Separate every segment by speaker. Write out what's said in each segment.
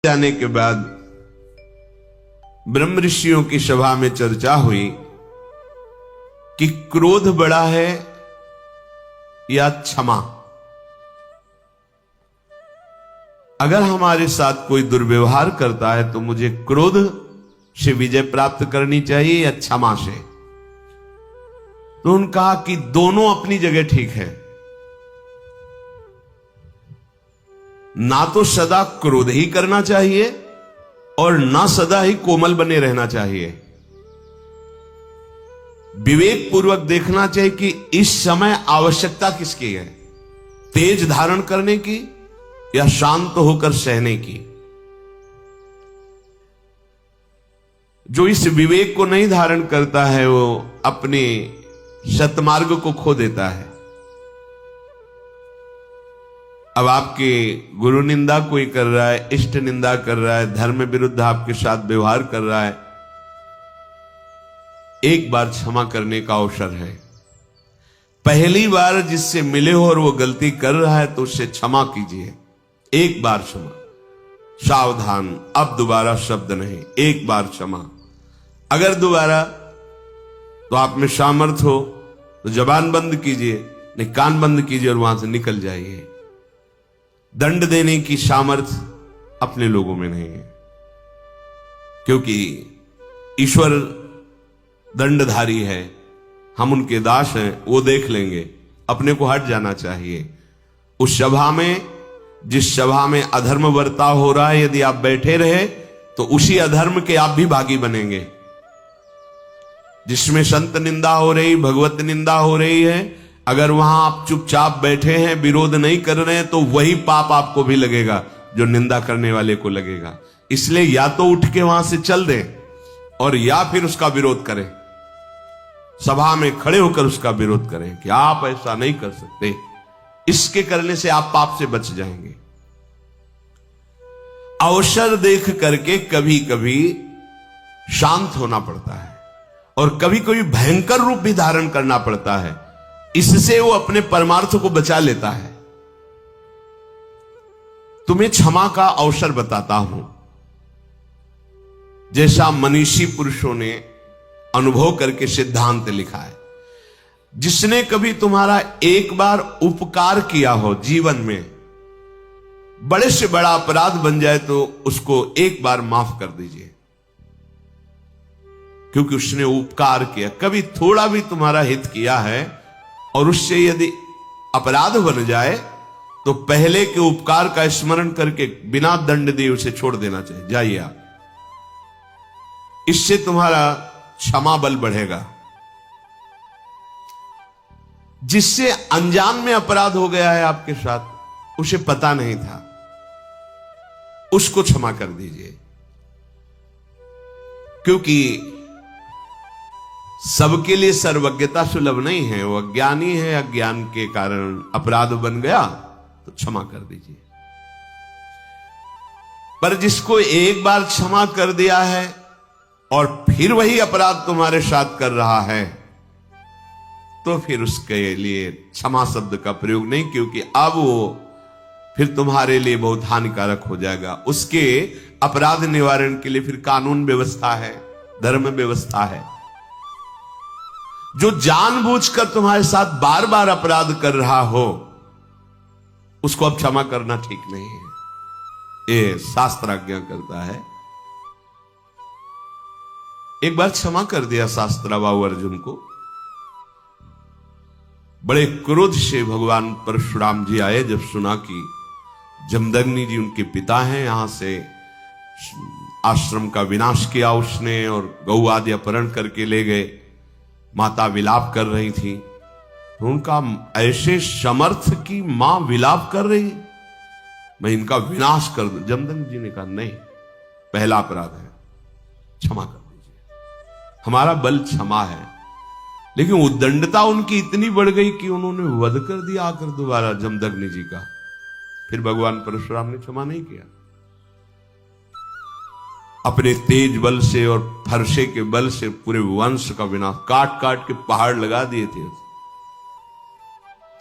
Speaker 1: जाने के बाद ब्रह्म ऋषियों की सभा में चर्चा हुई कि क्रोध बड़ा है या क्षमा। अगर हमारे साथ कोई दुर्व्यवहार करता है तो मुझे क्रोध से विजय प्राप्त करनी चाहिए या क्षमा से। तो उन्होंने कहा कि दोनों अपनी जगह ठीक है। ना तो सदा क्रोध ही करना चाहिए और ना सदा ही कोमल बने रहना चाहिए। विवेक पूर्वक देखना चाहिए कि इस समय आवश्यकता किसकी है, तेज धारण करने की या शांत होकर सहने की। जो इस विवेक को नहीं धारण करता है वो अपने सतमार्ग को खो देता है। अब आपके गुरु निंदा कोई कर रहा है, इष्ट निंदा कर रहा है, धर्म विरुद्ध आपके साथ व्यवहार कर रहा है, एक बार क्षमा करने का अवसर है। पहली बार जिससे मिले हो और वो गलती कर रहा है तो उससे क्षमा कीजिए। एक बार क्षमा, सावधान, अब दोबारा शब्द नहीं, एक बार क्षमा। अगर दोबारा तो आप में सामर्थ्य हो तो जबान बंद कीजिए, नहीं कान बंद कीजिए और वहां से निकल जाइए। दंड देने की सामर्थ्य अपने लोगों में नहीं है, क्योंकि ईश्वर दंडधारी है, हम उनके दास हैं, वो देख लेंगे। अपने को हट जाना चाहिए। उस सभा में, जिस सभा में अधर्म बर्ताव हो रहा है, यदि आप बैठे रहे तो उसी अधर्म के आप भी भागी बनेंगे। जिसमें संत निंदा हो रही, भगवत निंदा हो रही है, अगर वहां आप चुपचाप बैठे हैं, विरोध नहीं कर रहे हैं, तो वही पाप आपको भी लगेगा जो निंदा करने वाले को लगेगा। इसलिए या तो उठ के वहां से चल दें और या फिर उसका विरोध करें। सभा में खड़े होकर उसका विरोध करें कि आप ऐसा नहीं कर सकते। इसके करने से आप पाप से बच जाएंगे। अवसर देख करके कभी कभी शांत होना पड़ता है और कभी कभी भयंकर रूप भी धारण करना पड़ता है। इससे वो अपने परमार्थ को बचा लेता है। तुम्हें क्षमा का अवसर बताता हूं, जैसा मनीषी पुरुषों ने अनुभव करके सिद्धांत लिखा है। जिसने कभी तुम्हारा एक बार उपकार किया हो जीवन में, बड़े से बड़ा अपराध बन जाए तो उसको एक बार माफ कर दीजिए, क्योंकि उसने उपकार किया। कभी थोड़ा भी तुम्हारा हित किया है और उससे यदि अपराध बन जाए तो पहले के उपकार का स्मरण करके बिना दंड दिए उसे छोड़ देना चाहिए। जाइए आप, इससे तुम्हारा क्षमा बल बढ़ेगा। जिससे अनजान में अपराध हो गया है आपके साथ, उसे पता नहीं था, उसको क्षमा कर दीजिए। क्योंकि सबके लिए सर्वज्ञता सुलभ नहीं है। वो अज्ञानी है, अज्ञान के कारण अपराध बन गया तो क्षमा कर दीजिए। पर जिसको एक बार क्षमा कर दिया है और फिर वही अपराध तुम्हारे साथ कर रहा है, तो फिर उसके लिए क्षमा शब्द का प्रयोग नहीं, क्योंकि अब वो फिर तुम्हारे लिए बहुत हानिकारक हो जाएगा। उसके अपराध निवारण के लिए फिर कानून व्यवस्था है, धर्म व्यवस्था है। जो जानबूझकर तुम्हारे साथ बार बार अपराध कर रहा हो, उसको अब क्षमा करना ठीक नहीं है। ये शास्त्र आज्ञा करता है। एक बार क्षमा कर दिया शास्त्राबाहु अर्जुन को। बड़े क्रोध से भगवान परशुराम जी आए जब सुना कि जमदग्नि जी उनके पिता हैं, यहां से आश्रम का विनाश किया उसने और गौ आदि अपहरण करके ले गए। माता विलाप कर रही थी, तो उनका ऐसे समर्थ की मां विलाप कर रही, मैं इनका विनाश कर दूं। जमदग्नि जी ने कहा नहीं, पहला अपराध है, क्षमा कर दीजिए। हमारा बल क्षमा है। लेकिन उद्दंडता उनकी इतनी बढ़ गई कि उन्होंने वध कर दिया आकर दोबारा जमदग्नि जी का। फिर भगवान परशुराम ने क्षमा नहीं किया। अपने तेज बल से और फरसे के बल से पूरे वंश का विनाश, काट काट के पहाड़ लगा दिए थे।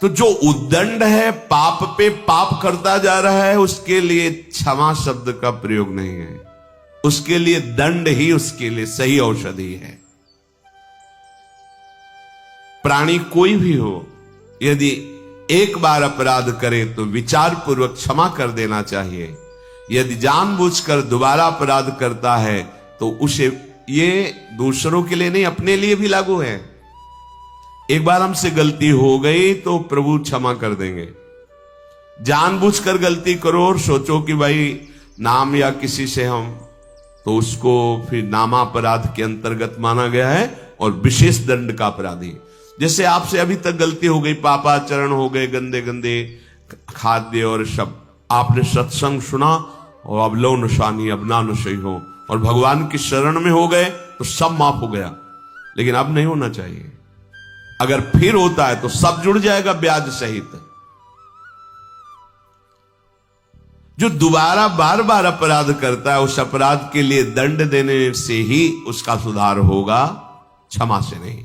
Speaker 1: तो जो उद्दंड है, पाप पे पाप करता जा रहा है, उसके लिए क्षमा शब्द का प्रयोग नहीं है। उसके लिए दंड ही उसके लिए सही औषधि है। प्राणी कोई भी हो, यदि एक बार अपराध करे तो विचार पूर्वक क्षमा कर देना चाहिए। यदि जानबूझकर दोबारा अपराध करता है तो उसे, ये दूसरों के लिए नहीं, अपने लिए भी लागू है। एक बार हमसे गलती हो गई तो प्रभु क्षमा कर देंगे। जानबूझकर गलती करो और सोचो कि भाई नाम या किसी से हम, तो उसको फिर नामापराध के अंतर्गत माना गया है और विशेष दंड का अपराधी। जैसे आपसे अभी तक गलती हो गई, पापाचरण हो गए, गंदे गंदे खाद्य और शब्द, आपने सत्संग सुना और अब लो निशानी, अब ना नशे हो, और भगवान की शरण में हो गए तो सब माफ हो गया। लेकिन अब नहीं होना चाहिए। अगर फिर होता है तो सब जुड़ जाएगा ब्याज सहित। जो दोबारा बार बार अपराध करता है, उस अपराध के लिए दंड देने से ही उसका सुधार होगा, क्षमा से नहीं।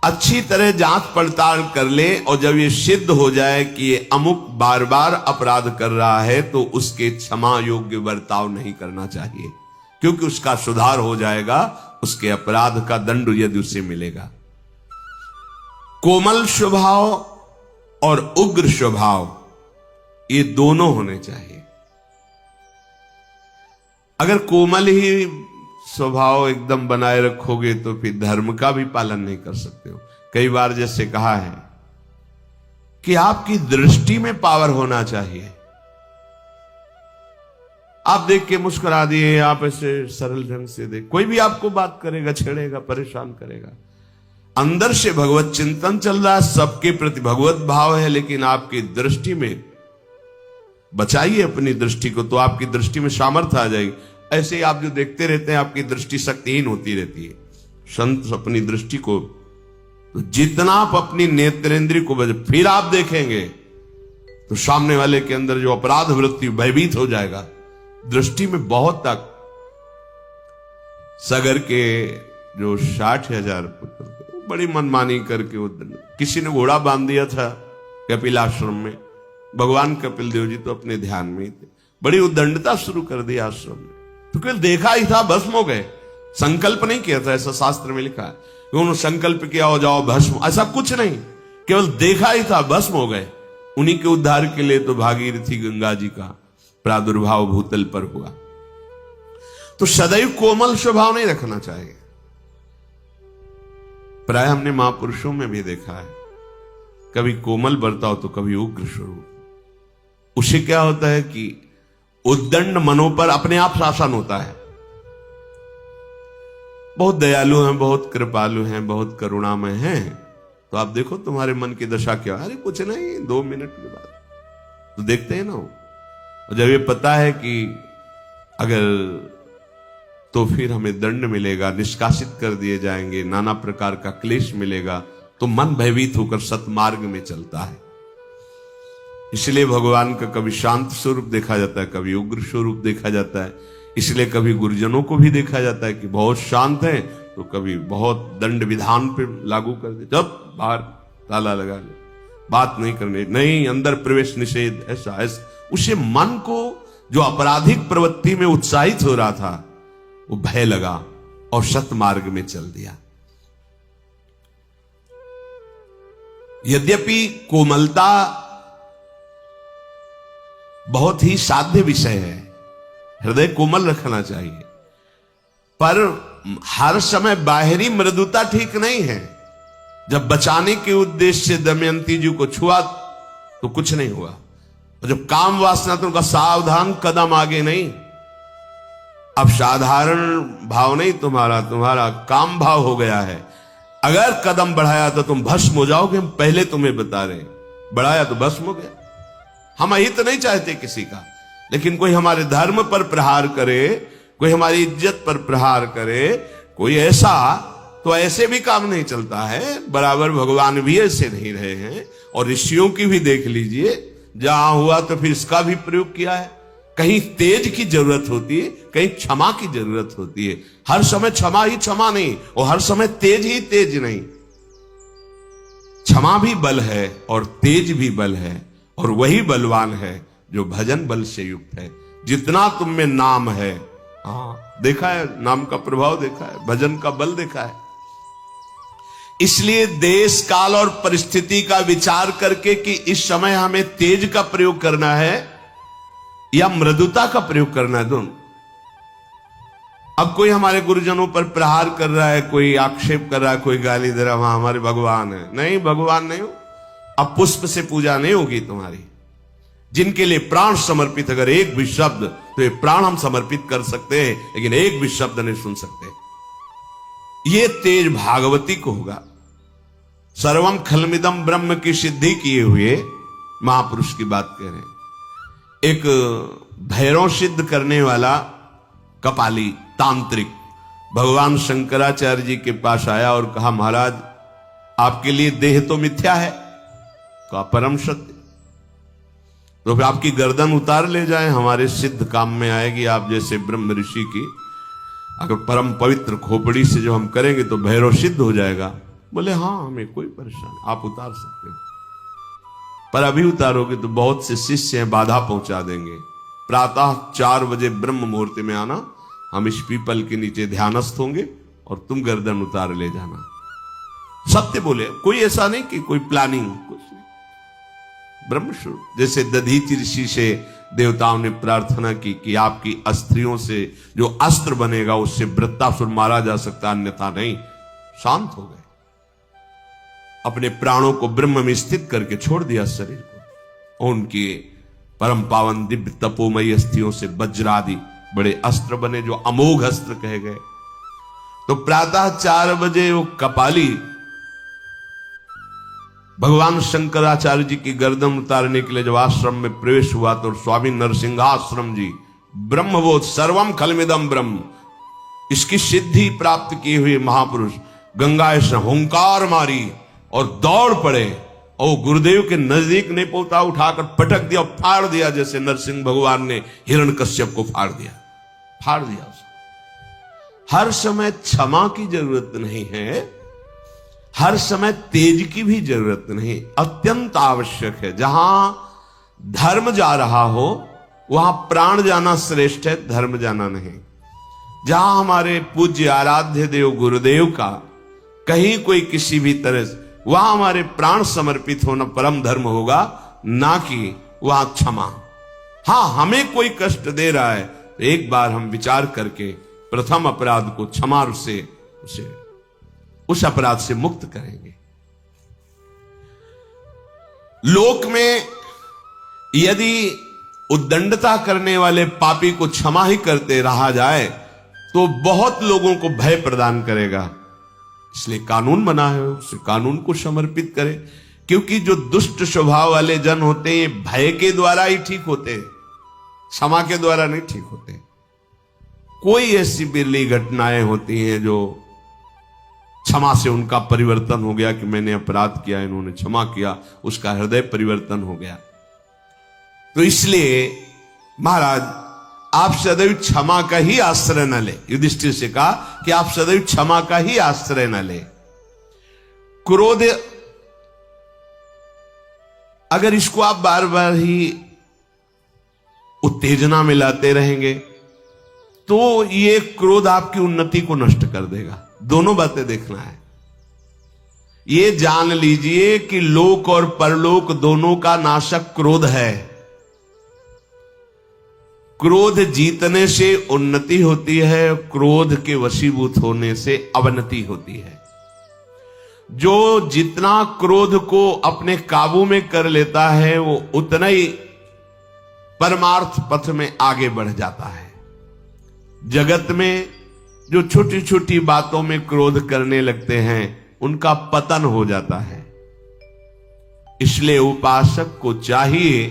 Speaker 1: अच्छी तरह जांच पड़ताल कर ले, और जब ये सिद्ध हो जाए कि ये अमुक बार बार अपराध कर रहा है, तो उसके क्षमा योग्य बर्ताव नहीं करना चाहिए, क्योंकि उसका सुधार हो जाएगा, उसके अपराध का दंड यदि उसे मिलेगा। कोमल स्वभाव और उग्र स्वभाव, ये दोनों होने चाहिए। अगर कोमल ही स्वभाव एकदम बनाए रखोगे तो फिर धर्म का भी पालन नहीं कर सकते हो। कई बार जैसे कहा है कि आपकी दृष्टि में पावर होना चाहिए। आप देख के मुस्कुरा दिए, आप ऐसे सरल ढंग से देख, कोई भी आपको बात करेगा, छेड़ेगा, परेशान करेगा। अंदर से भगवत चिंतन चल रहा है, सबके प्रति भगवत भाव है, लेकिन आपकी दृष्टि में बचाइए अपनी दृष्टि को, तो आपकी दृष्टि में सामर्थ्य आ जाएगी। ऐसे ही आप जो देखते रहते हैं, आपकी दृष्टि शक्तिहीन होती रहती है। संत अपनी दृष्टि को, तो जितना आप अपनी नेत्रेंद्रिय को बच, फिर आप देखेंगे तो सामने वाले के अंदर जो अपराध वृत्ति भयभीत हो जाएगा। दृष्टि में बहुत तक, सगर के जो 60,000 पुत्र थे, बड़ी मनमानी करके वो किसी ने घोड़ा बांध दिया था कपिल आश्रम में। भगवान कपिल देव जी तो अपने ध्यान में थे, बड़ी उद्दंडता शुरू कर दी आश्रम में। तो केवल देखा ही था, भस्म हो गए। संकल्प नहीं किया था, ऐसा शास्त्र में लिखा है। उन्होंने संकल्प किया हो जाओ भस्म, ऐसा कुछ नहीं, केवल देखा ही था, भस्म हो गए। उन्हीं के उद्धार के लिए तो भागीरथी गंगा जी का प्रादुर्भाव भूतल पर हुआ। तो सदैव कोमल स्वभाव नहीं रखना चाहिए। प्राय हमने महापुरुषों में भी देखा है, कभी कोमल बर्ताव तो कभी उग्र स्वरूप। उसे क्या होता है कि उद्दंड मनों पर अपने आप शासन होता है। बहुत दयालु हैं, बहुत कृपालु हैं, बहुत करुणामय हैं, तो आप देखो तुम्हारे मन की दशा क्या। अरे कुछ नहीं, 2 मिनट के बाद तो देखते हैं ना। और जब ये पता है कि अगर, तो फिर हमें दंड मिलेगा, निष्कासित कर दिए जाएंगे, नाना प्रकार का क्लेश मिलेगा, तो मन भयभीत होकर सतमार्ग में चलता है। इसलिए भगवान का कभी शांत स्वरूप देखा जाता है, कभी उग्र स्वरूप देखा जाता है। इसलिए कभी गुरुजनों को भी देखा जाता है कि बहुत शांत है, तो कभी बहुत दंड विधान पे लागू कर दे, जब बाहर ताला लगा ले, बात नहीं करने, नहीं अंदर प्रवेश निषेध, ऐसा ऐसा। उसे मन को जो आपराधिक प्रवृत्ति में उत्साहित हो रहा था, वो भय लगा और सतमार्ग में चल दिया। यद्यपि कोमलता बहुत ही साध्य विषय है, हृदय कोमल रखना चाहिए, पर हर समय बाहरी मृदुता ठीक नहीं है। जब बचाने के उद्देश्य से दमयंती जी को छुआ तो कुछ नहीं हुआ, और जब काम वासना तो उनका सावधान कदम आगे नहीं। अब साधारण भाव नहीं तुम्हारा काम भाव हो गया है। अगर कदम बढ़ाया तो तुम भस्म हो जाओगे, हम पहले तुम्हें बता रहे, बढ़ाया तो भस्म हो गया। हम हित नहीं चाहते किसी का, लेकिन कोई हमारे धर्म पर प्रहार करे, कोई हमारी इज्जत पर प्रहार करे, कोई ऐसा, तो ऐसे भी काम नहीं चलता है। बराबर भगवान भी ऐसे नहीं रहे हैं, और ऋषियों की भी देख लीजिए, जहां हुआ तो फिर इसका भी प्रयोग किया है। कहीं तेज की जरूरत होती है, कहीं क्षमा की जरूरत होती है। हर समय क्षमा ही क्षमा नहीं, और हर समय तेज ही तेज नहीं। क्षमा भी बल है और तेज भी बल है, और वही बलवान है जो भजन बल से युक्त है। जितना तुम में नाम है, देखा है नाम का प्रभाव, देखा है भजन का बल देखा है। इसलिए देश काल और परिस्थिति का विचार करके कि इस समय हमें तेज का प्रयोग करना है या मृदुता का प्रयोग करना है, दोनों। अब कोई हमारे गुरुजनों पर प्रहार कर रहा है, कोई आक्षेप कर रहा है, कोई गाली दे रहा है, वहां हमारे भगवान है। नहीं, भगवान नहीं हो। अब पुष्प से पूजा नहीं होगी तुम्हारी। जिनके लिए प्राण समर्पित, अगर एक भी शब्द, तो ये प्राण हम समर्पित कर सकते हैं, लेकिन एक भी शब्द नहीं सुन सकते। ये तेज भागवती को होगा। सर्वम खलमिदम ब्रह्म की सिद्धि किए हुए महापुरुष की बात कह रहे हैं। एक भैरव सिद्ध करने वाला कपाली तांत्रिक भगवान शंकराचार्य जी के पास आया और कहा, महाराज आपके लिए देह तो मिथ्या है, कहा परम सत्य। तो फिर आपकी गर्दन उतार ले जाए, हमारे सिद्ध काम में आएगी। आप जैसे ब्रह्म ऋषि की अगर परम पवित्र खोपड़ी से जो हम करेंगे तो भैरव सिद्ध हो जाएगा। बोले हाँ, हमें कोई परेशानी, आप उतार सकते हो, पर अभी उतारोगे तो बहुत से शिष्य हैं, बाधा पहुंचा देंगे। प्रातः 4 बजे ब्रह्म मुहूर्त में आना, हम इस पीपल के नीचे ध्यानस्थ होंगे और तुम गर्दन उतार ले जाना। सत्य बोले, कोई ऐसा नहीं कि कोई प्लानिंग, कुछ नहीं। ब्रह्मस्वरूप। जैसे दधीचि ऋषि से देवताओं ने प्रार्थना की कि आपकी अस्त्रियों से जो अस्त्र बनेगा उससे वृत्तासुर मारा जा सकता, अन्यथा नहीं। शांत हो गए, अपने प्राणों को ब्रह्म में स्थित करके छोड़ दिया शरीर को। उनके परम पावन दिव्य तपोमयी अस्थियों से वज्रादि बड़े अस्त्र बने, जो अमोघ अस्त्र कहे गए। तो प्रातः 4 बजे वो कपाली भगवान शंकराचार्य जी की गर्दन उतारने के लिए जब आश्रम में प्रवेश हुआ तो स्वामी नरसिंहाश्रम जी ब्रह्मबोध सर्वम खलमिदम ब्रह्म, इसकी सिद्धि प्राप्त किए हुए महापुरुष गंगा से हुंकार मारी और दौड़ पड़े, और गुरुदेव के नजदीक नहीं पहुंचा, उठाकर पटक दिया, फाड़ दिया, जैसे नरसिंह भगवान ने हिरण्यकश्यप को फाड़ दिया उसको। हर समय क्षमा की जरूरत नहीं है, हर समय तेज की भी जरूरत नहीं, अत्यंत आवश्यक है। जहां धर्म जा रहा हो वहां प्राण जाना श्रेष्ठ है, धर्म जाना नहीं। जहां हमारे पूज्य आराध्य देव गुरुदेव का कहीं कोई किसी भी तरह से, वहां हमारे प्राण समर्पित होना परम धर्म होगा, ना कि वहां क्षमा। हां, हमें कोई कष्ट दे रहा है तो एक बार हम विचार करके प्रथम अपराध को क्षमा से उसे उस अपराध से मुक्त करेंगे। लोक में यदि उद्दंडता करने वाले पापी को क्षमा ही करते रहा जाए तो बहुत लोगों को भय प्रदान करेगा। इसलिए कानून बना है, उसे कानून को समर्पित करे, क्योंकि जो दुष्ट स्वभाव वाले जन होते हैं भय के द्वारा ही ठीक होते हैं, क्षमा के द्वारा नहीं ठीक होते। कोई ऐसी बिरली घटनाएं होती हैं जो क्षमा से उनका परिवर्तन हो गया कि मैंने अपराध किया, इन्होंने क्षमा किया, उसका हृदय परिवर्तन हो गया। तो इसलिए महाराज आप सदैव क्षमा का ही आश्रय न ले। युधिष्ठिर से कहा कि आप सदैव क्षमा का ही आश्रय न ले। क्रोध, अगर इसको आप बार बार ही उत्तेजना में लाते रहेंगे तो ये क्रोध आपकी उन्नति को नष्ट कर देगा। दोनों बातें देखना है। ये जान लीजिए कि लोक और परलोक दोनों का नाशक क्रोध है। क्रोध जीतने से उन्नति होती है, क्रोध के वशीभूत होने से अवनति होती है। जो जितना क्रोध को अपने काबू में कर लेता है वो उतना ही परमार्थ पथ में आगे बढ़ जाता है। जगत में जो छोटी छोटी बातों में क्रोध करने लगते हैं उनका पतन हो जाता है। इसलिए उपासक को चाहिए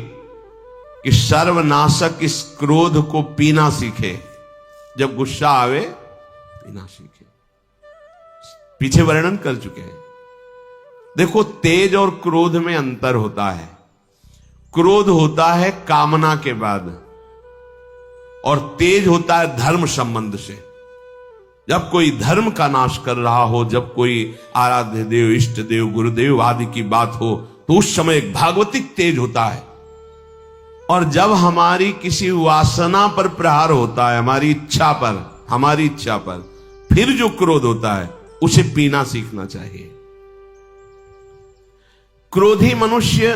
Speaker 1: कि सर्वनाशक इस क्रोध को पीना सीखे। जब गुस्सा आवे पीना सीखे। पीछे वर्णन कर चुके हैं। देखो, तेज और क्रोध में अंतर होता है। क्रोध होता है कामना के बाद और तेज होता है धर्म संबंध से। जब कोई धर्म का नाश कर रहा हो, जब कोई आराध्य देव, इष्ट देव, गुरुदेव आदि की बात हो, तो उस समय एक भागवतिक तेज होता है। और जब हमारी किसी वासना पर प्रहार होता है, हमारी इच्छा पर फिर जो क्रोध होता है, उसे पीना सीखना चाहिए। क्रोधी मनुष्य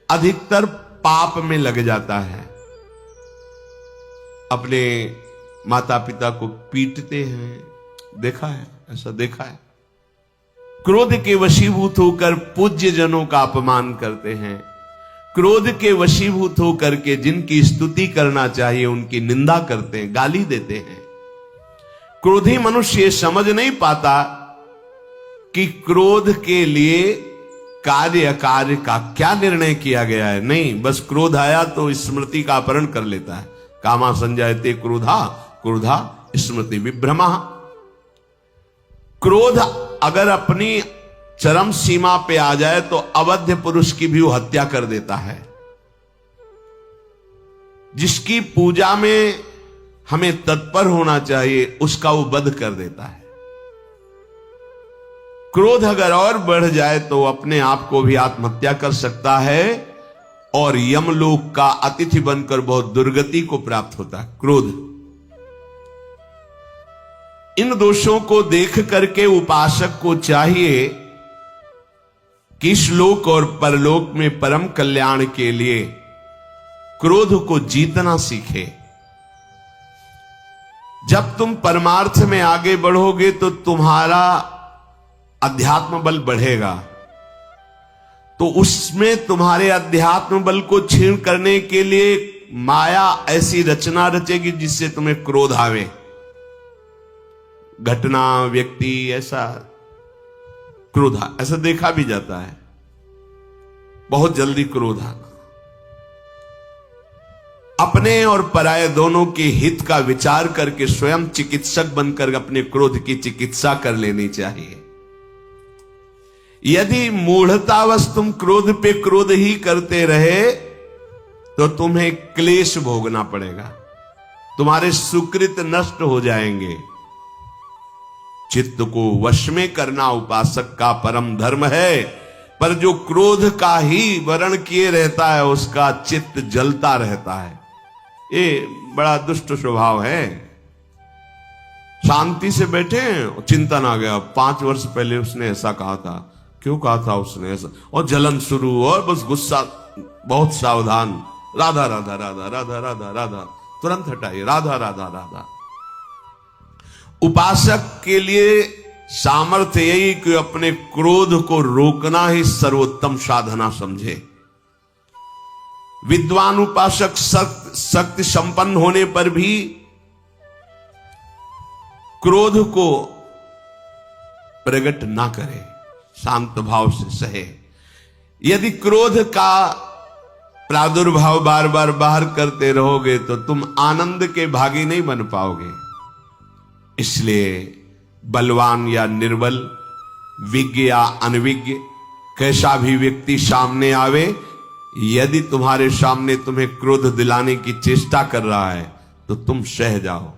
Speaker 1: अधिकतर पाप में लग जाता है। अपने माता पिता को पीटते हैं, देखा है, ऐसा देखा है। क्रोध के वशीभूत होकर पूज्य जनों का अपमान करते हैं। क्रोध के वशीभूत होकर के जिनकी स्तुति करना चाहिए उनकी निंदा करते हैं, गाली देते हैं। क्रोधी मनुष्य समझ नहीं पाता कि क्रोध के लिए कार्य अकार्य का क्या निर्णय किया गया है। नहीं, बस क्रोध आया तो स्मृति का अपहरण कर लेता है। कामा संजायते क्रोधा, क्रोधा स्मृति विभ्रमा। क्रोध अगर अपनी चरम सीमा पे आ जाए तो अवध्य पुरुष की भी वो हत्या कर देता है। जिसकी पूजा में हमें तत्पर होना चाहिए उसका वो वध कर देता है। क्रोध अगर और बढ़ जाए तो अपने आप को भी आत्महत्या कर सकता है और यमलोक का अतिथि बनकर बहुत दुर्गति को प्राप्त होता है। क्रोध, इन दोषों को देख करके उपासक को चाहिए कि इस लोक और परलोक में परम कल्याण के लिए क्रोध को जीतना सीखे। जब तुम परमार्थ में आगे बढ़ोगे तो तुम्हारा अध्यात्म बल बढ़ेगा, तो उसमें तुम्हारे अध्यात्म बल को क्षीण करने के लिए माया ऐसी रचना रचेगी जिससे तुम्हें क्रोध आवे। घटना, व्यक्ति, ऐसा क्रोध, ऐसा देखा भी जाता है, बहुत जल्दी क्रोध आना। अपने और पराये दोनों के हित का विचार करके स्वयं चिकित्सक बनकर अपने क्रोध की चिकित्सा कर लेनी चाहिए। यदि मूढ़तावश तुम क्रोध पे क्रोध ही करते रहे तो तुम्हें क्लेश भोगना पड़ेगा, तुम्हारे सुकृत नष्ट हो जाएंगे। चित्त को वश में करना उपासक का परम धर्म है, पर जो क्रोध का ही वरण किए रहता है उसका चित्त जलता रहता है। ये बड़ा दुष्ट स्वभाव है। शांति से बैठे, चिंतन आ गया, 5 वर्ष पहले उसने ऐसा कहा था, क्यों कहा था उसने ऐसा, और जलन शुरू, और बस गुस्सा, बहुत सावधान, राधा राधा राधा राधा राधा राधा, तुरंत हटाइए, राधा राधा राधा। उपासक के लिए सामर्थ्य यही कि अपने क्रोध को रोकना ही सर्वोत्तम साधना समझे। विद्वान उपासक शक्ति संपन्न होने पर भी क्रोध को प्रकट ना करे, शांत भाव से सहे। यदि क्रोध का प्रादुर्भाव बार बार बाहर करते रहोगे तो तुम आनंद के भागी नहीं बन पाओगे। इसलिए बलवान या निर्बल, विज्ञ या अनविज्ञ, कैसा भी व्यक्ति सामने आवे, यदि तुम्हारे सामने तुम्हें क्रोध दिलाने की चेष्टा कर रहा है तो तुम सह जाओ।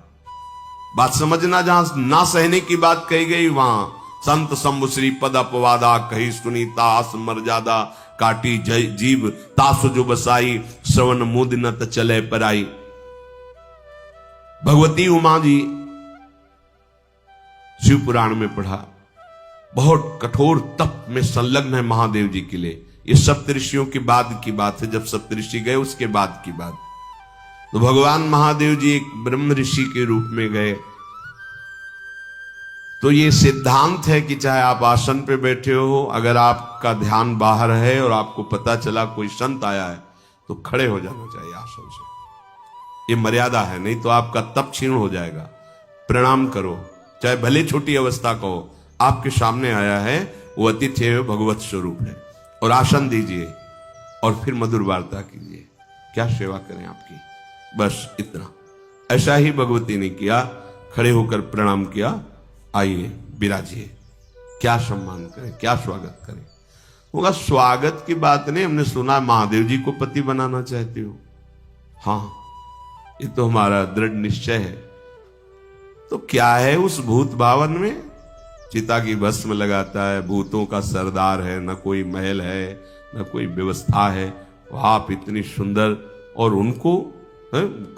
Speaker 1: बात समझना, जहां ना सहने की बात कही गई वहां संत शंभु श्री पद अपवादा, कही सुनीता आस मर्यादा, काटी जीव तासु जो बसाई, श्रवण मुद न त चले पराई। भगवती उमा जी शिव पुराण में पढ़ा, बहुत कठोर तप में संलग्न है महादेव जी के लिए। ये सप्तऋषियों की बाद की बात है, जब सप्तऋषि गए उसके बाद की बात। तो भगवान महादेव जी एक ब्रह्म ऋषि के रूप में गए। तो ये सिद्धांत है कि चाहे आप आसन पे बैठे हो, अगर आपका ध्यान बाहर है और आपको पता चला कोई संत आया है तो खड़े हो जाना चाहिए आसन से। ये मर्यादा है, नहीं तो आपका तप क्षीण हो जाएगा। प्रणाम करो, चाहे भले छोटी अवस्था का हो, आपके सामने आया है, वो अतिथि है, भगवत स्वरूप है, और आसन दीजिए और फिर मधुर वार्ता कीजिए। क्या सेवा करें आपकी, बस इतना। ऐसा ही भगवती ने किया, खड़े होकर प्रणाम किया, आइए विराजिए, क्या सम्मान करें, क्या स्वागत करें। होगा स्वागत की बात नहीं, हमने सुना महादेव जी को पति बनाना चाहते हो। हाँ, ये तो हमारा दृढ़ निश्चय है। तो क्या है उस भूत भावन में? चिता की भस्म लगाता है, भूतों का सरदार है, न कोई महल है न कोई व्यवस्था है। आप इतनी सुंदर, और उनको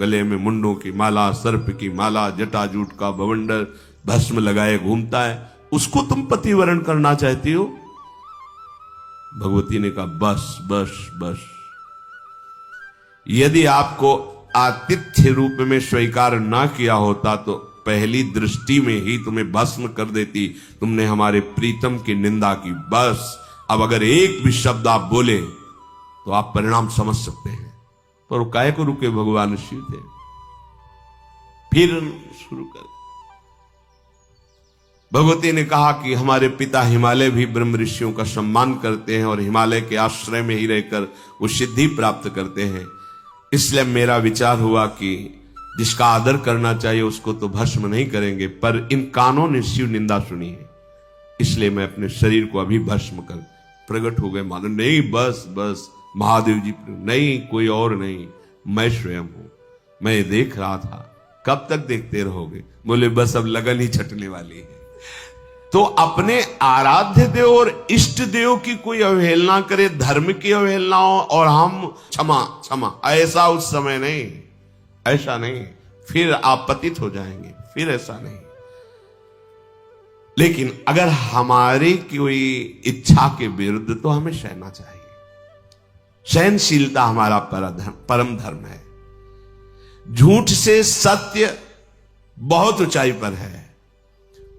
Speaker 1: गले में मुंडों की माला, सर्प की माला, जटाजूट का बवंडर, भस्म लगाए घूमता है, उसको तुम पतिवरण करना चाहती हो? भगवती ने कहा बस बस बस। यदि आपको आतिथ्य रूप में स्वीकार ना किया होता तो पहली दृष्टि में ही तुम्हें भस्म कर देती। तुमने हमारे प्रीतम की निंदा की, बस अब अगर एक भी शब्द आप बोले तो आप परिणाम समझ सकते हैं। पर काहे को रुके, भगवान शिव थे। फिर शुरू कर भगवती ने कहा कि हमारे पिता हिमालय भी ब्रह्म ऋषियों का सम्मान करते हैं और हिमालय के आश्रय में ही रहकर वो सिद्धि प्राप्त करते हैं। इसलिए मेरा विचार हुआ कि जिसका आदर करना चाहिए उसको तो भस्म नहीं करेंगे, पर इन कानों ने शिव निंदा सुनी है, इसलिए मैं अपने शरीर को अभी भस्म कर। प्रकट हो गए मानो, नहीं बस बस महादेव जी, नहीं कोई और नहीं, मैं स्वयं हूं। मैं देख रहा था। कब तक देखते रहोगे? बोले बस अब लगन ही छटने वाली है। तो अपने आराध्य देव और इष्ट देव की कोई अवहेलना करे, धर्म की अवहेलना हो, और हम क्षमा क्षमा, ऐसा उस समय नहीं, ऐसा नहीं, फिर आप पतित हो जाएंगे, फिर ऐसा नहीं। लेकिन अगर हमारी कोई इच्छा के विरुद्ध तो हमें सहना चाहिए। सहनशीलता हमारा परम धर्म है। झूठ से सत्य बहुत ऊंचाई पर है,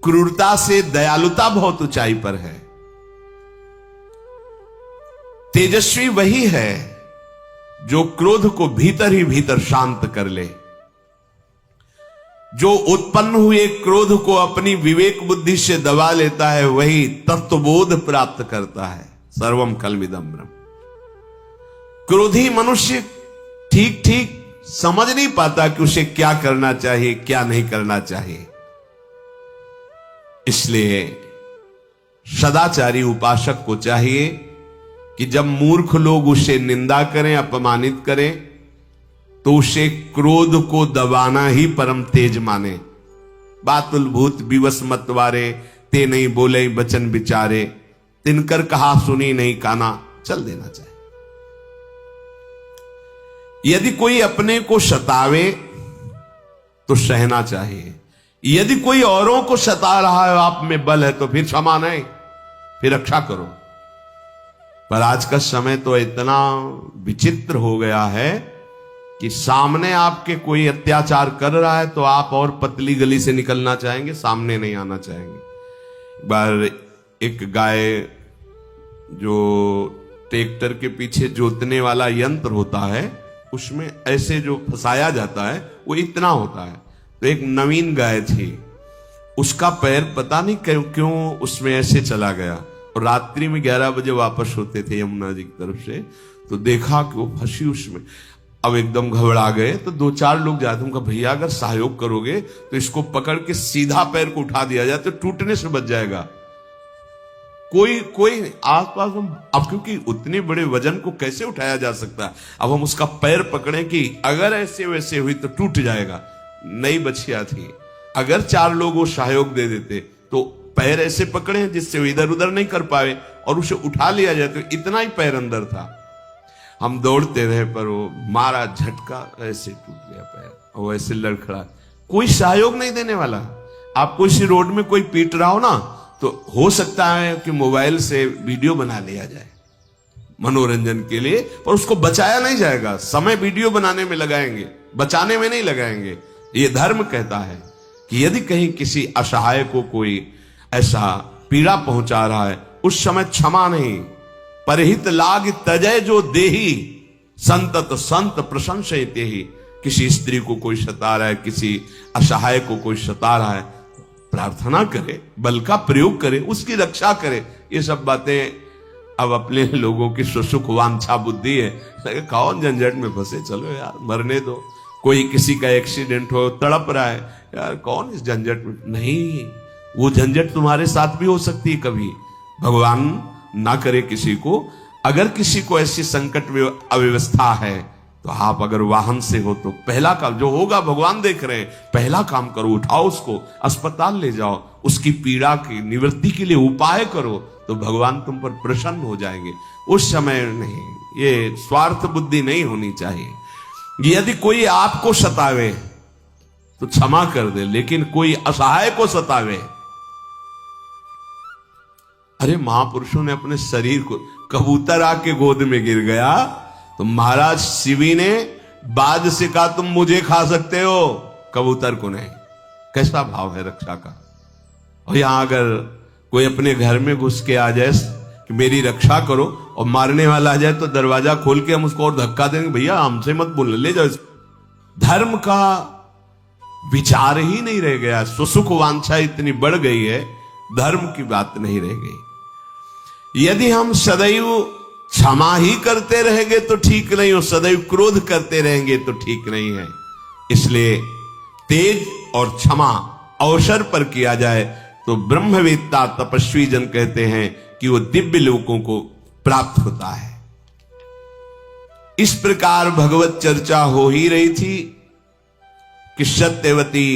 Speaker 1: क्रूरता से दयालुता बहुत ऊंचाई पर है। तेजस्वी वही है जो क्रोध को भीतर ही भीतर शांत कर ले, जो उत्पन्न हुए क्रोध को अपनी विवेक बुद्धि से दबा लेता है, वही तत्वबोध प्राप्त करता है। सर्वम कल्मिदम ब्रह्म। क्रोधी मनुष्य ठीक ठीक समझ नहीं पाता कि उसे क्या करना चाहिए, क्या नहीं करना चाहिए। इसलिए सदाचारी उपासक को चाहिए कि जब मूर्ख लोग उसे निंदा करें, अपमानित करें, तो उसे क्रोध को दबाना ही परम तेज माने। बातुल भूत विवश मतवारे, ते नहीं बोले बचन बिचारे, तिनकर कहा सुनी नहीं काना, चल देना चाहिए। यदि कोई अपने को सतावे तो सहना चाहिए। यदि कोई औरों को सता रहा है, आप में बल है, तो फिर क्षमा नहीं, फिर रक्षा करो। पर आज का समय तो इतना विचित्र हो गया है कि सामने आपके कोई अत्याचार कर रहा है तो आप और पतली गली से निकलना चाहेंगे, सामने नहीं आना चाहेंगे। एक बार एक गाय, जो ट्रैक्टर के पीछे जोतने वाला यंत्र होता है, उसमें ऐसे जो फंसाया जाता है वो इतना होता है। तो एक नवीन गाय थी, उसका पैर पता नहीं क्यों उसमें ऐसे चला गया, और रात्रि में 11 बजे वापस होते थे यमुना जी की तरफ से, तो देखा कि वो फंसी उसमें। अब एकदम घबरा गए, तो 2-4 लोग जाते, उनका भैया अगर सहयोग करोगे तो इसको पकड़ के सीधा पैर को उठा दिया जाए तो टूटने से बच जाएगा। कोई आसपास हम, अब क्योंकि उतने बड़े वजन को कैसे उठाया जा सकता है, अब हम उसका पैर पकड़े कि अगर ऐसे वैसे हुई तो टूट जाएगा। नई बछिया थी, अगर 4 लोग वो सहयोग दे देते तो पैर ऐसे पकड़े जिससे वो इधर उधर नहीं कर पाए और उसे उठा लिया जाए, तो इतना ही पैर अंदर था। हम दौड़ते रहे, पर वो मारा झटका, ऐसे टूट गया पैर, वो ऐसे लड़खड़ा। कोई सहयोग नहीं देने वाला। आपको इसी रोड में कोई पीट रहा हो ना, तो हो सकता है कि मोबाइल से वीडियो बना लिया जाए मनोरंजन के लिए, पर उसको बचाया नहीं जाएगा। समय वीडियो बनाने में लगाएंगे, बचाने में नहीं लगाएंगे। ये धर्म कहता है कि यदि कहीं किसी असहाय को कोई ऐसा पीड़ा पहुंचा रहा है, उस समय क्षमा नहीं, परहित लाग तजय जो देही, संतत संत प्रशंसयते ही। किसी स्त्री को कोई सता रहा है, किसी असहाय को कोई सता रहा है, प्रार्थना करे, बल का प्रयोग करे, उसकी रक्षा करे। ये सब बातें अब अपने लोगों की सुसुख वांछा बुद्धि है, कौन झंझट में फंसे, चलो यार मरने दो। कोई किसी का एक्सीडेंट हो, तड़प रहा है, यार कौन इस झंझट में, नहीं, वो झंझट तुम्हारे साथ भी हो सकती है कभी। भगवान ना करे किसी को। अगर किसी को ऐसी संकट अव्यवस्था है तो आप अगर वाहन से हो तो पहला काम जो होगा, भगवान देख रहे हैं, पहला काम करो, उठाओ उसको, अस्पताल ले जाओ, उसकी पीड़ा की निवृत्ति के लिए उपाय करो, तो भगवान तुम पर प्रसन्न हो जाएंगे। उस समय नहीं, ये स्वार्थ बुद्धि नहीं होनी चाहिए। यदि कोई आपको सतावे तो क्षमा कर दे, लेकिन कोई असहाय को सतावे, अरे महापुरुषों ने अपने शरीर को, कबूतर आके गोद में गिर गया तो महाराज शिवी ने बाज से कहा तुम मुझे खा सकते हो, कबूतर को नहीं। कैसा भाव है रक्षा का। और यहां अगर कोई अपने घर में घुस के आ जाए कि मेरी रक्षा करो, और मारने वाला आ जाए तो दरवाजा खोल के हम उसको और धक्का देंगे, भैया हमसे मत बोलने, ले जाओ। धर्म का विचार ही नहीं रह गया, सुसुख वांछा इतनी बढ़ गई है, धर्म की बात नहीं रह गई। यदि हम सदैव क्षमा ही करते रहेंगे तो ठीक नहीं, और सदैव क्रोध करते रहेंगे तो ठीक नहीं है। इसलिए तेज और क्षमा अवसर पर किया जाए तो ब्रह्मवेत्ता तपस्वी जन कहते हैं कि वो दिव्य लोकों को प्राप्त होता है। इस प्रकार भगवत चर्चा हो ही रही थी कि सत्यवती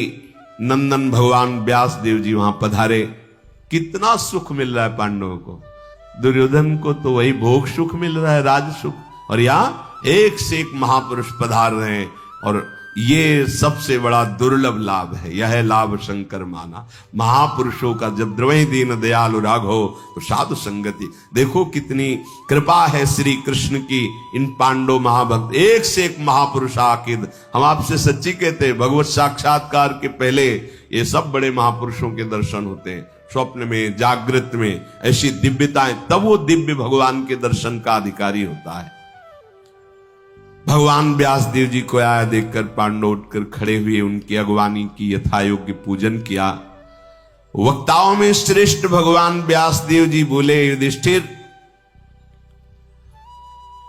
Speaker 1: नंदन भगवान व्यास देव जी वहां पधारे। कितना सुख मिल रहा है पांडवों को, दुर्योधन को तो वही भोग सुख मिल रहा है, राज सुख, और यहां एक से एक महापुरुष पधार रहे हैं। और ये सबसे बड़ा दुर्लभ लाभ है, यह लाभ शंकर माना। महापुरुषों का जब द्रवै दीन दयालु राघव तो साधु संगति। देखो कितनी कृपा है श्री कृष्ण की इन पांडव महाभक्त, एक से एक महापुरुष आकिद। हम आपसे सच्ची कहते हैं, भगवत साक्षात्कार के पहले ये सब बड़े महापुरुषों के दर्शन होते हैं, स्वप्न में, जागृत में, ऐसी दिव्यताएं, तब वो दिव्य भगवान के दर्शन का अधिकारी होता है। भगवान व्यास देव जी को आया देखकर पांडव उठकर खड़े हुए, उनकी अगवानी की, यथायोग्य पूजन किया। वक्ताओं में श्रेष्ठ भगवान व्यास देव जी बोले, युधिष्ठिर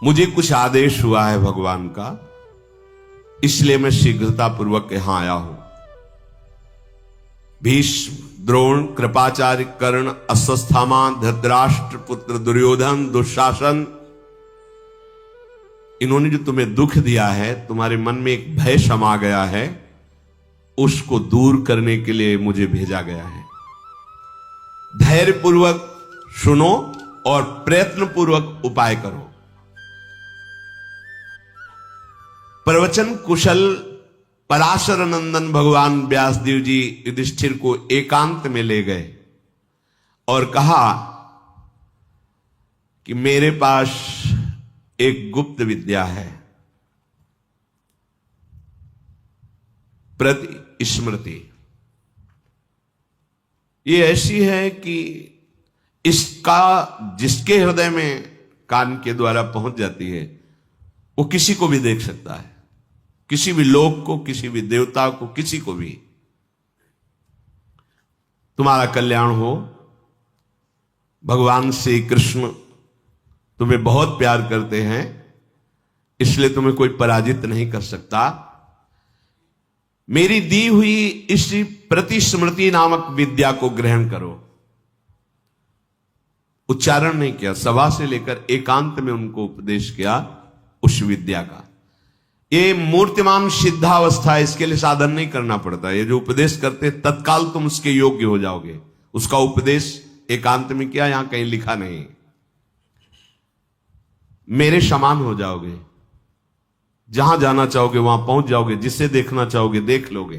Speaker 1: मुझे कुछ आदेश हुआ है भगवान का, इसलिए मैं शीघ्रता पूर्वक यहां आया हूं। भीष्म, द्रोण, कृपाचार्य, कर्ण, अश्वत्थामा, धृतराष्ट्र पुत्र दुर्योधन, दुशासन, इन्होंने जो तुम्हें दुख दिया है, तुम्हारे मन में एक भय समा गया है, उसको दूर करने के लिए मुझे भेजा गया है। धैर्य पूर्वक सुनो और प्रयत्न पूर्वक उपाय करो। प्रवचन कुशल पराशर नंदन भगवान व्यासदेव जी युधिष्ठिर को एकांत में ले गए और कहा कि मेरे पास एक गुप्त विद्या है, प्रति स्मृति। ये ऐसी है कि इसका जिसके हृदय में कान के द्वारा पहुंच जाती है, वो किसी को भी देख सकता है, किसी भी लोक को, किसी भी देवता को, किसी को भी। तुम्हारा कल्याण हो। भगवान श्री कृष्ण तुम्हें बहुत प्यार करते हैं, इसलिए तुम्हें कोई पराजित नहीं कर सकता। मेरी दी हुई इस प्रतिस्मृति नामक विद्या को ग्रहण करो। उच्चारण नहीं किया, सभा से लेकर एकांत में उनको उपदेश किया उस विद्या का। ये मूर्तिमान सिद्धावस्था है, इसके लिए साधन नहीं करना पड़ता। ये जो उपदेश करते तत्काल तुम उसके योग्य हो जाओगे। उसका उपदेश एकांत में किया, यहां कहीं लिखा नहीं। मेरे समान हो जाओगे, जहां जाना चाहोगे वहां पहुंच जाओगे, जिसे देखना चाहोगे देख लोगे।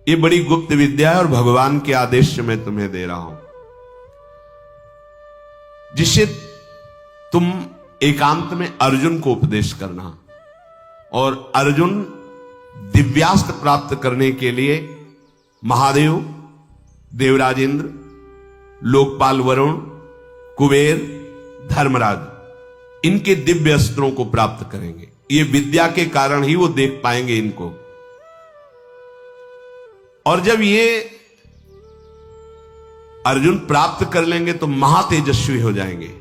Speaker 1: ये बड़ी गुप्त विद्या है और भगवान के आदेश से मैं तुम्हें दे रहा हूं, जिसे तुम एकांत में अर्जुन को उपदेश करना। और अर्जुन दिव्यास्त्र प्राप्त करने के लिए महादेव, देवराज इंद्र, लोकपाल वरुण, कुबेर, धर्मराज, इनके दिव्य अस्त्रों को प्राप्त करेंगे। ये विद्या के कारण ही वो देख पाएंगे इनको। और जब ये अर्जुन प्राप्त कर लेंगे तो महातेजस्वी हो जाएंगे,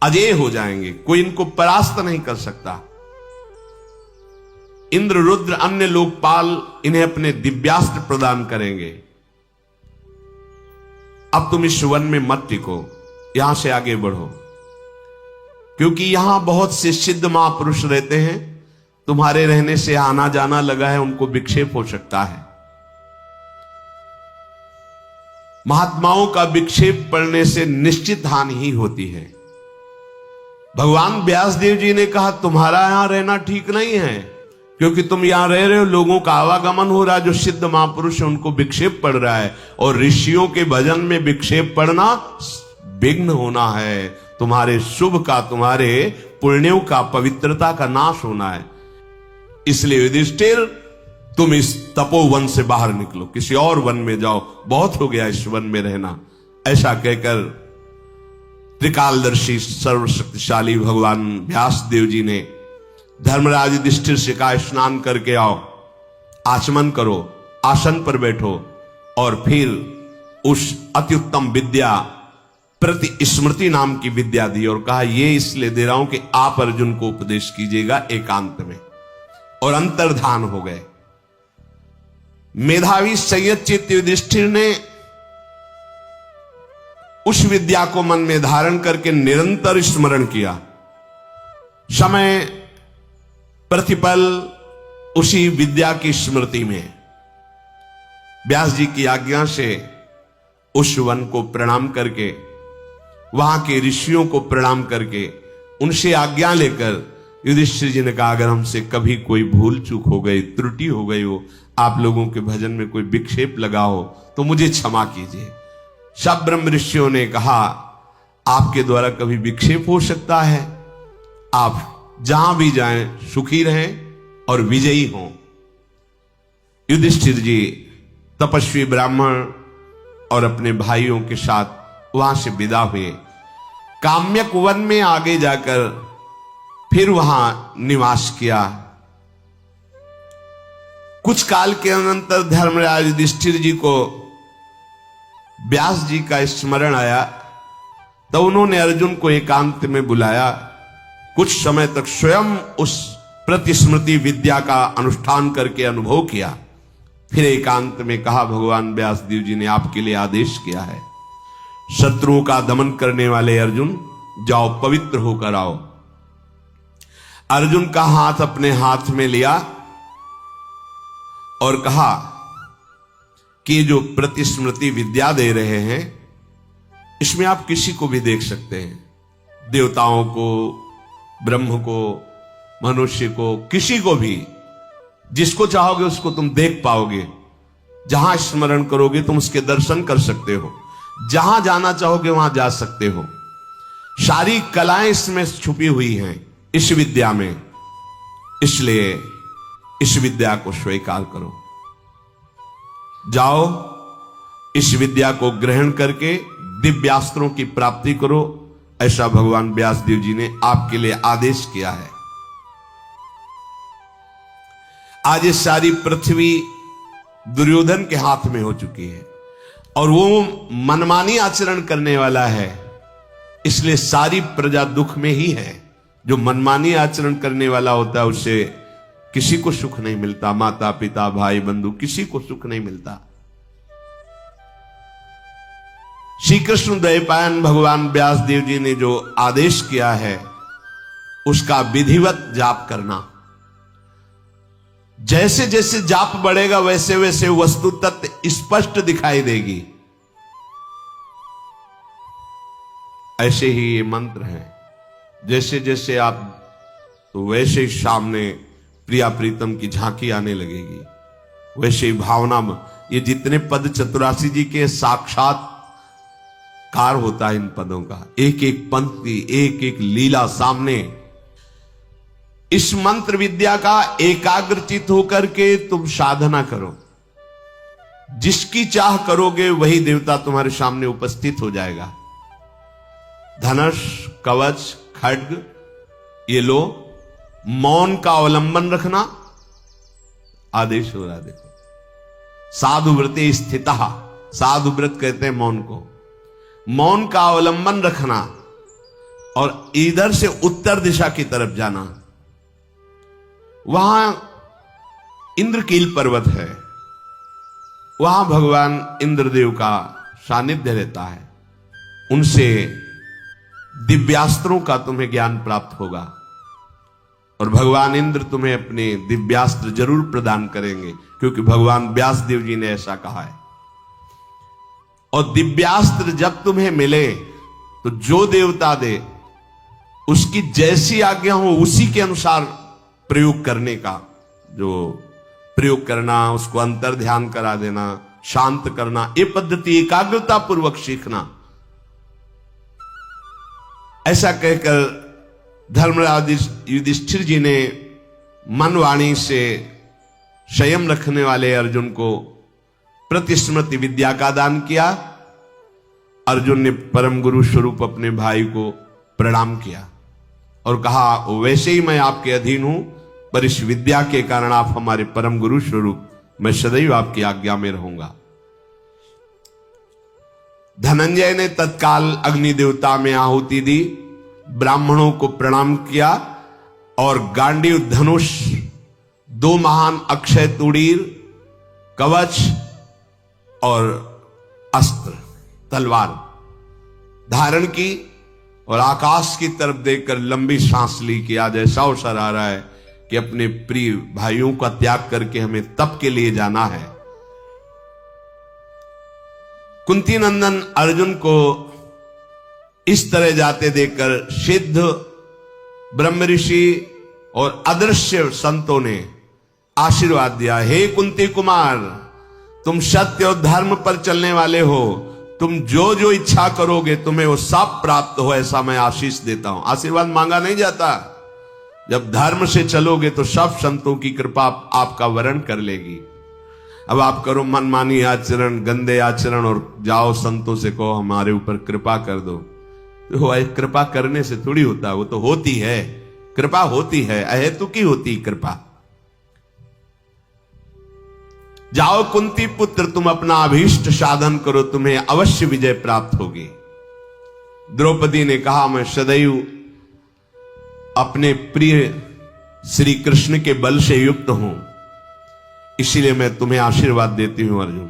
Speaker 1: अजेय हो जाएंगे, कोई इनको परास्त नहीं कर सकता। इंद्र, रुद्र, अन्य लोकपाल इन्हें अपने दिव्यास्त्र प्रदान करेंगे। अब तुम इस वन में मत टिको, यहां से आगे बढ़ो। क्योंकि यहां बहुत से सिद्ध महापुरुष रहते हैं, तुम्हारे रहने से आना जाना लगा है, उनको विक्षेप हो सकता है। महात्माओं का विक्षेप पड़ने से निश्चित हानि ही होती है। भगवान व्यासदेव जी ने कहा तुम्हारा यहां रहना ठीक नहीं है, क्योंकि तुम यहां रह रहे हो, लोगों का आवागमन हो रहा है, जो सिद्ध महापुरुष है उनको विक्षेप पड़ रहा है, और ऋषियों के भजन में विक्षेप पड़ना विघ्न होना है, तुम्हारे शुभ का, तुम्हारे पुण्यों का, पवित्रता का नाश होना है। इसलिए युधिष्ठिर, तुम इस तपोवन से बाहर निकलो, किसी और वन में जाओ, बहुत हो गया इस वन में रहना। ऐसा कहकर त्रिकालदर्शी सर्वशक्तिशाली भगवान व्यासदेव जी ने धर्मराज युधिष्ठिर से कहा स्नान करके आओ, आचमन करो, आसन पर बैठो, और फिर उस अति उत्तम विद्या प्रति स्मृति नाम की विद्या दी, और कहा ये इसलिए दे रहा हूं कि आप अर्जुन को उपदेश कीजिएगा एकांत में। और अंतर्धान हो गए। मेधावी संयतचित्त युधिष्ठिर ने उस विद्या को मन में धारण करके निरंतर स्मरण किया। समय प्रतिपल उसी विद्या की स्मृति में व्यास जी की आज्ञा से उस वन को प्रणाम करके, वहां के ऋषियों को प्रणाम करके, उनसे आज्ञा लेकर युधिष्ठिर जी ने कहा अगर हमसे कभी कोई भूल चूक हो गई, त्रुटि हो गई हो, आप लोगों के भजन में कोई विक्षेप लगा हो तो मुझे क्षमा कीजिए। सब ब्रह्म ऋषियों ने कहा आपके द्वारा कभी विक्षेप हो सकता है, आप जहां भी जाएं सुखी रहें और विजयी हों। युधिष्ठिर जी तपस्वी ब्राह्मण और अपने भाइयों के साथ वहां से विदा हुए। काम्यक वन में आगे जाकर फिर वहां निवास किया। कुछ काल के अनंतर धर्मराज युधिष्ठिर जी को व्यास जी का स्मरण आया, तो उन्होंने अर्जुन को एकांत में बुलाया। कुछ समय तक स्वयं उस प्रतिस्मृति विद्या का अनुष्ठान करके अनुभव किया। फिर एकांत में कहा भगवान व्यासदेव जी ने आपके लिए आदेश किया है, शत्रुओं का दमन करने वाले अर्जुन जाओ पवित्र होकर आओ। अर्जुन का हाथ अपने हाथ में लिया और कहा कि जो प्रतिस्मृति विद्या दे रहे हैं इसमें आप किसी को भी देख सकते हैं, देवताओं को, ब्रह्म को, मनुष्य को, किसी को भी, जिसको चाहोगे उसको तुम देख पाओगे। जहां स्मरण करोगे तुम उसके दर्शन कर सकते हो, जहां जाना चाहोगे वहां जा सकते हो। सारी कलाएं इसमें छुपी हुई हैं इस विद्या में, इसलिए इस विद्या को स्वीकार करो। जाओ इस विद्या को ग्रहण करके दिव्यास्त्रों की प्राप्ति करो, ऐसा भगवान व्यासदेव जी ने आपके लिए आदेश किया है। आज ये सारी पृथ्वी दुर्योधन के हाथ में हो चुकी है और वो मनमानी आचरण करने वाला है, इसलिए सारी प्रजा दुख में ही है। जो मनमानी आचरण करने वाला होता है उससे किसी को सुख नहीं मिलता, माता पिता भाई बंधु किसी को सुख नहीं मिलता। श्री कृष्ण द्वैपायन भगवान व्यासदेव जी ने जो आदेश किया है उसका विधिवत जाप करना। जैसे जैसे जाप बढ़ेगा वैसे वैसे वस्तु तत्व स्पष्ट दिखाई देगी। ऐसे ही ये मंत्र है, जैसे जैसे आप तो वैसे ही सामने प्रिया प्रीतम की झांकी आने लगेगी, वैसे ही भावना में ये जितने पद चतुरासी जी के साक्षात कार होता है इन पदों का, एक एक पंक्ति, एक एक लीला सामने। इस मंत्र विद्या का एकाग्रचित होकर के तुम साधना करो, जिसकी चाह करोगे वही देवता तुम्हारे सामने उपस्थित हो जाएगा। धनुष, कवच, खड्ग ये लो, मौन का अवलंबन रखना आदेश हो रहा। देखो, साधु व्रते स्थितः, साधु व्रत कहते हैं मौन को। मौन का अवलंबन रखना और इधर से उत्तर दिशा की तरफ जाना। वहां इंद्रकील पर्वत है, वहां भगवान इंद्रदेव का सानिध्य रहता है। उनसे दिव्यास्त्रों का तुम्हें ज्ञान प्राप्त होगा और भगवान इंद्र तुम्हें अपने दिव्यास्त्र जरूर प्रदान करेंगे, क्योंकि भगवान व्यास देव जी ने ऐसा कहा है। और दिव्यास्त्र जब तुम्हें मिले तो जो देवता दे उसकी जैसी आज्ञा हो उसी के अनुसार प्रयोग करने का, जो प्रयोग करना, उसको अंतर ध्यान करा देना, शांत करना, ये पद्धति एकाग्रता पूर्वक सीखना। ऐसा कहकर धर्मराज युधिष्ठिर जी ने मन वाणी से संयम रखने वाले अर्जुन को प्रतिस्मृति विद्या का दान किया। अर्जुन ने परम गुरु स्वरूप अपने भाई को प्रणाम किया और कहा, वैसे ही मैं आपके अधीन हूं, पर इस विद्या के कारण आप हमारे परम गुरु स्वरूप, मैं सदैव आपकी आज्ञा में रहूंगा। धनंजय ने तत्काल अग्नि देवता में आहुति दी, ब्राह्मणों को प्रणाम किया और गांडीव, धनुष, 2 महान अक्षय तुड़ीर, कवच और अस्त्र, तलवार धारण की और आकाश की तरफ देखकर लंबी सांस ली कि आज ऐसा अवसर आ रहा है कि अपने प्रिय भाइयों का त्याग करके हमें तप के लिए जाना है। कुंती नंदन अर्जुन को इस तरह जाते देखकर सिद्ध, ब्रह्म ऋषि और अदृश्य संतों ने आशीर्वाद दिया, हे कुंती कुमार, तुम सत्य और धर्म पर चलने वाले हो, तुम जो जो इच्छा करोगे तुम्हें वो सब प्राप्त हो, ऐसा मैं आशीष देता हूं। आशीर्वाद मांगा नहीं जाता, जब धर्म से चलोगे तो सब संतों की कृपा आपका वरण कर लेगी। अब आप करो मनमानी आचरण, गंदे आचरण और जाओ संतों से कहो हमारे ऊपर कृपा कर दो, तो कृपा करने से थोड़ी होता, वो तो होती है, कृपा होती है, अहेतुकी होती कृपा। जाओ कुंती पुत्र, तुम अपना अभीष्ट साधन करो, तुम्हें अवश्य विजय प्राप्त होगी। द्रौपदी ने कहा, मैं सदैव अपने प्रिय श्री कृष्ण के बल से युक्त हूं, इसीलिए मैं तुम्हें आशीर्वाद देती हूं अर्जुन,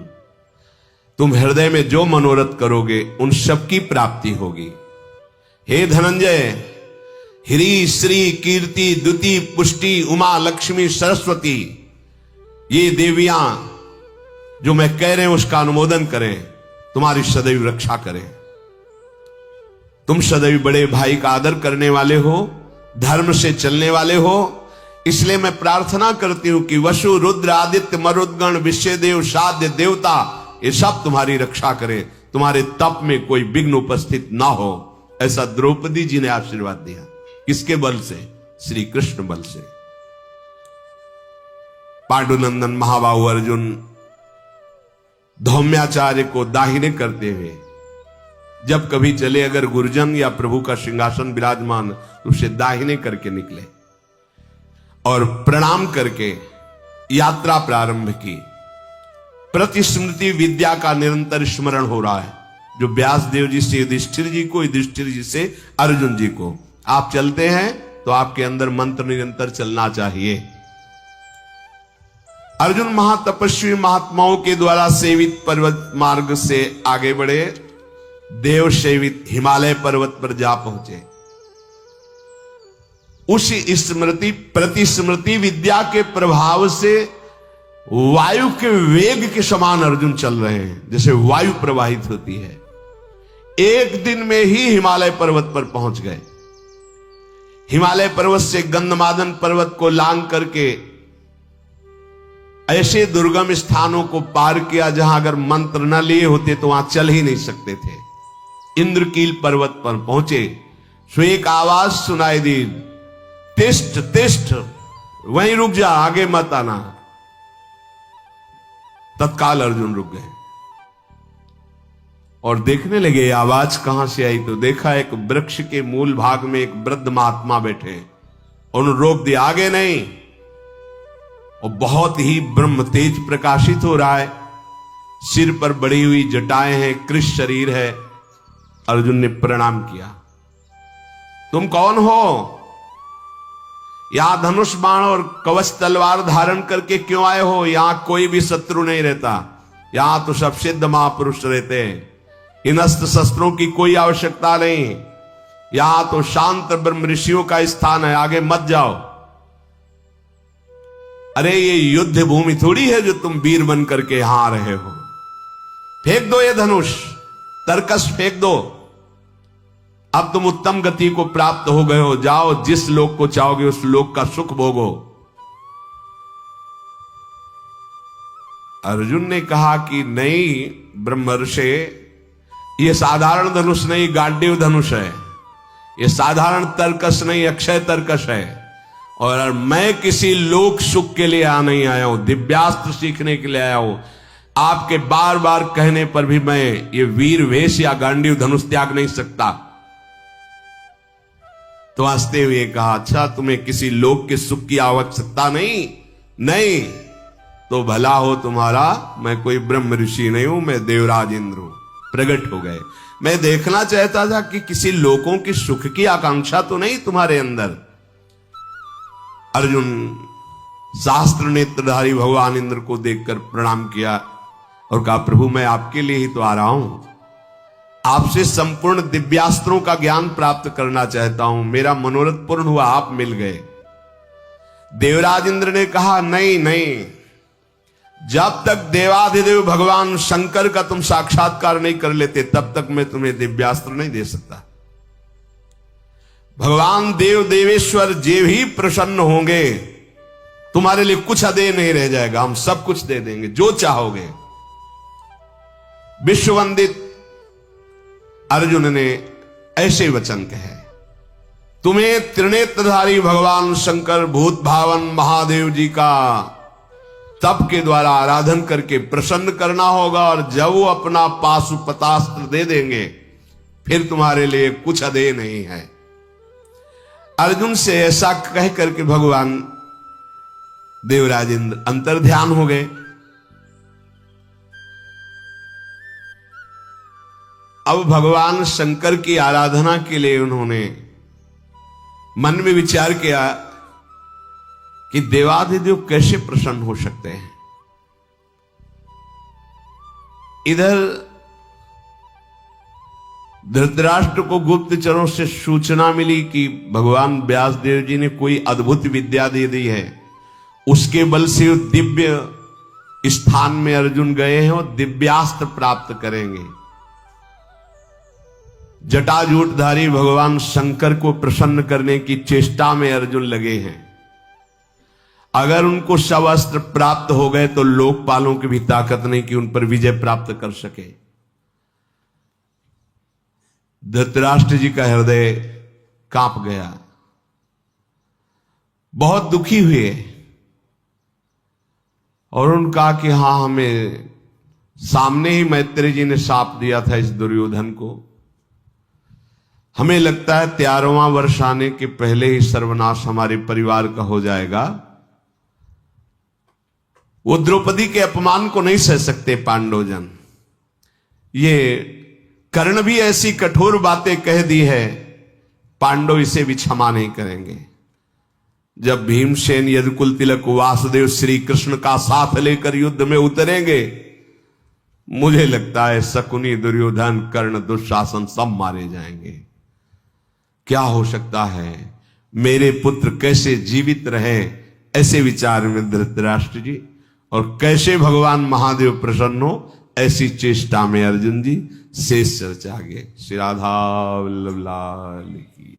Speaker 1: तुम हृदय में जो मनोरथ करोगे उन सब की प्राप्ति होगी। हे धनंजय, हिरी, श्री, कीर्ति, द्युति, पुष्टि, उमा, लक्ष्मी, सरस्वती, ये देवियां जो मैं कह रहे हैं उसका अनुमोदन करें, तुम्हारी सदैव रक्षा करें। तुम सदैव बड़े भाई का आदर करने वाले हो, धर्म से चलने वाले हो, इसलिए मैं प्रार्थना करती हूं कि वसु, रुद्र, आदित्य, मरुद्गण, विश्वदेव, साध्य, देवता, ये सब तुम्हारी रक्षा करें, तुम्हारे तप में कोई विघ्न उपस्थित ना हो। ऐसा द्रौपदी जी ने आशीर्वाद दिया। किसके बल से? श्री कृष्ण बल से। पांडुनंदन महाबाहु अर्जुन धौम्याचार्य को दाहिने करते हुए जब कभी चले, अगर गुरुजन या प्रभु का सिंहासन विराजमान, तो उसे दाहिने करके निकले और प्रणाम करके यात्रा प्रारंभ की। प्रतिस्मृति विद्या का निरंतर स्मरण हो रहा है, जो व्यास देव जी से युधिष्ठिर जी को, युधिष्ठिर जी से अर्जुन जी को। आप चलते हैं तो आपके अंदर मंत्र निरंतर चलना चाहिए। अर्जुन महातपस्वी महात्माओं के द्वारा सेवित पर्वत मार्ग से आगे बढ़े, देव सेवित हिमालय पर्वत पर जा पहुंचे। उस स्मृति प्रतिस्मृति विद्या के प्रभाव से वायु के वेग के समान अर्जुन चल रहे हैं, जैसे वायु प्रवाहित होती है। एक दिन में ही हिमालय पर्वत पर पहुंच गए। हिमालय पर्वत से गंधमादन पर्वत को लांग करके ऐसे दुर्गम स्थानों को पार किया जहां अगर मंत्र न लिए होते तो वहां चल ही नहीं सकते थे। इंद्रकील पर्वत पर पहुंचे, सो एक आवाज सुनाई दी, तिष्ठ तिष्ठ, वहीं रुक जा, आगे मत आना। तत्काल अर्जुन रुक गए और देखने लगे आवाज कहां से आई। तो देखा एक वृक्ष के मूल भाग में एक वृद्ध महात्मा बैठे, उन्होंने रोक दिया, आगे नहीं। और बहुत ही ब्रह्म तेज प्रकाशित हो रहा है, सिर पर बड़ी हुई जटाएं हैं, कृष्ण शरीर है। अर्जुन ने प्रणाम किया, तुम कौन हो? यहां धनुष बाण और कवच तलवार धारण करके क्यों आए हो? यहां कोई भी शत्रु नहीं रहता, यहां तो सब सिद्ध महापुरुष रहते हैं। इन अस्त्र शस्त्रों की कोई आवश्यकता नहीं, यहां तो शांत ब्रह्म ऋषियों का स्थान है, आगे मत जाओ। अरे ये युद्ध भूमि थोड़ी है जो तुम वीर बन करके यहां आ रहे हो। फेंक दो ये धनुष, तरकस फेंक दो। अब तुम उत्तम गति को प्राप्त हो गए हो, जाओ जिस लोक को चाहोगे उस लोक का सुख भोगो। अर्जुन ने कहा कि नहीं ब्रह्मर्षि, ये साधारण धनुष नहीं, गांडीव धनुष है। ये साधारण तरकस नहीं, अक्षय तरकस है। और मैं किसी लोक सुख के लिए आ नहीं आया हूं, दिव्यास्त्र सीखने के लिए आया हूं। आपके बार बार कहने पर भी मैं ये वीर वेश या गांडीव धनुष त्याग नहीं सकता। तो हंसते हुए कहा, अच्छा तुम्हें किसी लोक के सुख की आवश्यकता नहीं? नहीं तो भला हो तुम्हारा, मैं कोई ब्रह्म ऋषि नहीं हूं, मैं देवराज इंद्र हूं। प्रकट हो गए। मैं देखना चाहता था कि किसी लोगों की सुख की आकांक्षा तो नहीं तुम्हारे अंदर। अर्जुन शास्त्र नेत्रधारी भगवान इंद्र को देखकर प्रणाम किया और कहा, प्रभु मैं आपके लिए ही तो आ रहा हूं, आपसे संपूर्ण दिव्यास्त्रों का ज्ञान प्राप्त करना चाहता हूं। मेरा मनोरथ पूर्ण हुआ, आप मिल गए। देवराज इंद्र ने कहा, नहीं नहीं, जब तक देवाधिदेव भगवान शंकर का तुम साक्षात्कार नहीं कर लेते तब तक मैं तुम्हें दिव्यास्त्र नहीं दे सकता। भगवान देव देवेश्वर जे भी प्रसन्न होंगे, तुम्हारे लिए कुछ अदे नहीं रह जाएगा, हम सब कुछ दे देंगे जो चाहोगे। विश्ववंदित अर्जुन ने ऐसे वचन कहे, तुम्हें त्रिनेत्रधारी भगवान शंकर भूत भावन महादेव जी का तप के द्वारा आराधन करके प्रसन्न करना होगा, और जब वो अपना पाशुपतास्त्र दे देंगे फिर तुम्हारे लिए कुछ अदे नहीं है। अर्जुन से ऐसा कह करके भगवान देवराज इंद्र अंतर ध्यान हो गए। अब भगवान शंकर की आराधना के लिए उन्होंने मन में विचार किया कि देवाधिदेव कैसे प्रसन्न हो सकते हैं। इधर धृतराष्ट्र को गुप्तचरों से सूचना मिली कि भगवान व्यासदेव जी ने कोई अद्भुत विद्या दे दी है, उसके बल से दिव्य स्थान में अर्जुन गए हैं और दिव्यास्त्र प्राप्त करेंगे। जटाजूटधारी भगवान शंकर को प्रसन्न करने की चेष्टा में अर्जुन लगे हैं। अगर उनको सब अस्त्र प्राप्त हो गए तो लोकपालों की भी ताकत नहीं कि उन पर विजय प्राप्त कर सके। धृतराष्ट्र जी का हृदय कांप गया, बहुत दुखी हुए और उन्होंने कहा कि हां, हमें सामने ही मैत्री जी ने शाप दिया था इस दुर्योधन को। हमें लगता है 13वां वर्ष आने के पहले ही सर्वनाश हमारे परिवार का हो जाएगा। वो द्रौपदी के अपमान को नहीं सह सकते पांडवजन। ये कर्ण भी ऐसी कठोर बातें कह दी है, पांडव इसे भी क्षमा नहीं करेंगे। जब भीमसेन, यदुकुल तिलक, वासुदेव श्री कृष्ण का साथ लेकर युद्ध में उतरेंगे, मुझे लगता है शकुनी, दुर्योधन, कर्ण, दुशासन सब मारे जाएंगे। क्या हो सकता है, मेरे पुत्र कैसे जीवित रहे, ऐसे विचार में धृतराष्ट्र जी, और कैसे भगवान महादेव प्रसन्न हो, ऐसी चेष्टा में अर्जुन जी शेष चर्चा आगे। श्री राधा वल्लभ लाल की।